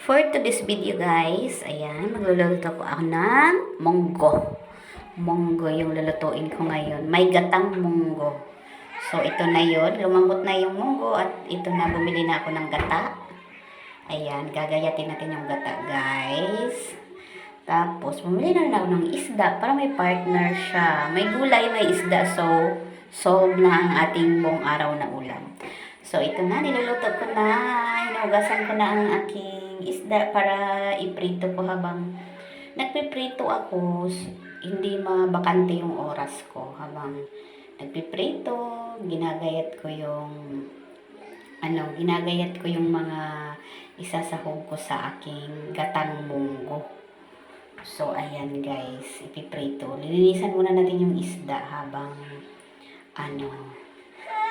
For today's video guys, ayan, magluluto ko ako ng munggo. Munggo yung lulutuin ko ngayon. May gatang munggo. So, ito na yun. Lumambot na yung munggo at ito na, bumili na ako ng gata. Ayan, gagayatin natin yung gata guys. Tapos, bumili na rin ako ng isda para may partner siya. May gulay, may isda. So, solve na ang ating buong araw na ulam. So, ito na, niluluto ko na. Hinugasan ko na ang aking isda para iprito ko habang nagpiprito ako. Hindi mabakante yung oras ko. Habang nagpiprito, ginagayat ko yung mga isasahog ko sa aking gatang munggo. So, ayan guys, ipiprito. Lilinisan muna natin yung isda habang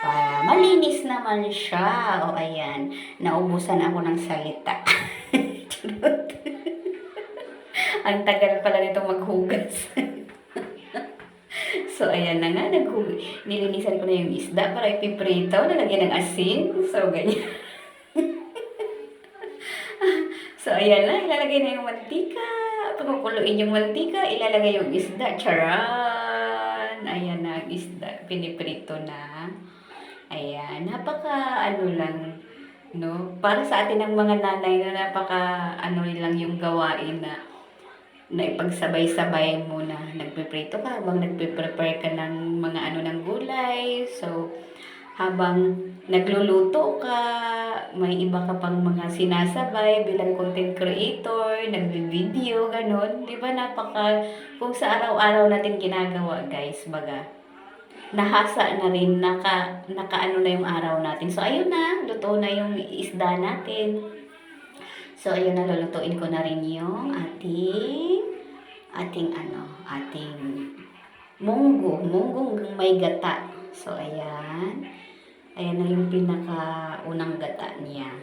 para malinis naman siya. O, ayan. Naubusan ako ng salita. Ang tagal pala nito maghugas. So, ayan na nga. Nilinisan ko na yung isda para ipiprito. Nalagyan ng asin. So, ganyan. So, ayan na. Ilalagay na yung mantika. Pagkukuluin yung mantika, ilalagay yung isda. Charan! Ayan na ang isda. Piniprito na. Ayan, lang, no? Para sa atin ng mga nanay na lang yung gawain na ipagsabay-sabay mo na nagpiprito ka habang nagpe-prepare ka ng mga ng gulay. So, habang nagluluto ka, may iba ka pang mga sinasabay bilang content creator, nagbi-video, ganun. Di ba kung sa araw-araw natin ginagawa, guys, baga, nahasa na rin, nakaano na yung araw natin. So, ayun na, luto na yung isda natin. So, ayun na, lulutuin ko na rin yung ating munggong may gata. So, ayan. Ayan na yung pinaka-unang gata niya.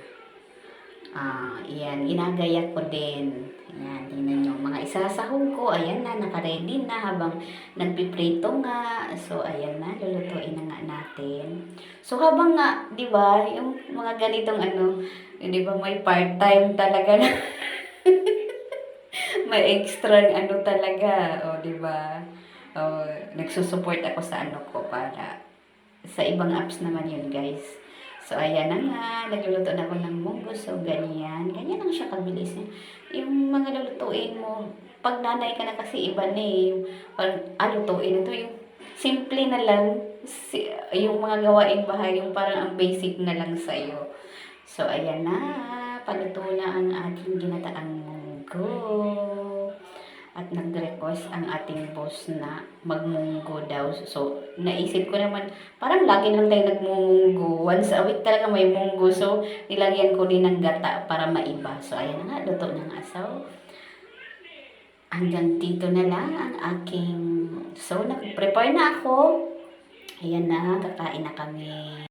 Ayan, ginagaya ko din. Ayan, tingnan nyo. Mga isasahog ko, ayan na, nakaready na habang nagpiprito nga. So, ayan na, lulutuin na nga natin. So, habang nga, di ba, yung mga ganitong di ba, may part-time talaga na. May extra talaga, o, di ba? Nagsusupport ako sa ko para sa ibang apps naman yun, guys. So, ayan na nga. Nagluluto na ako ng munggo. So, ganyan. Ganyan lang siya kabilis. Yung mga lulutuin mo, pag nanay ka na kasi iba na eh. Pag lutuin ito, yung simple na lang. Yung mga gawaing bahay, yung parang ang basic na lang sa'yo. So, ayan na. Paluto na ang ating ginataang munggo. At nag-request ang ating boss na magmunggo daw. So, naisip ko naman, parang lagi lang tayo nagmunggo. Once a week talaga may munggo. So, nilagyan ko din ng gata para maiba. So, ayan na nga, luto na nga. So, hanggang dito na lang ang aking... So, nag-prepare na ako. Ayan na, kakain na kami.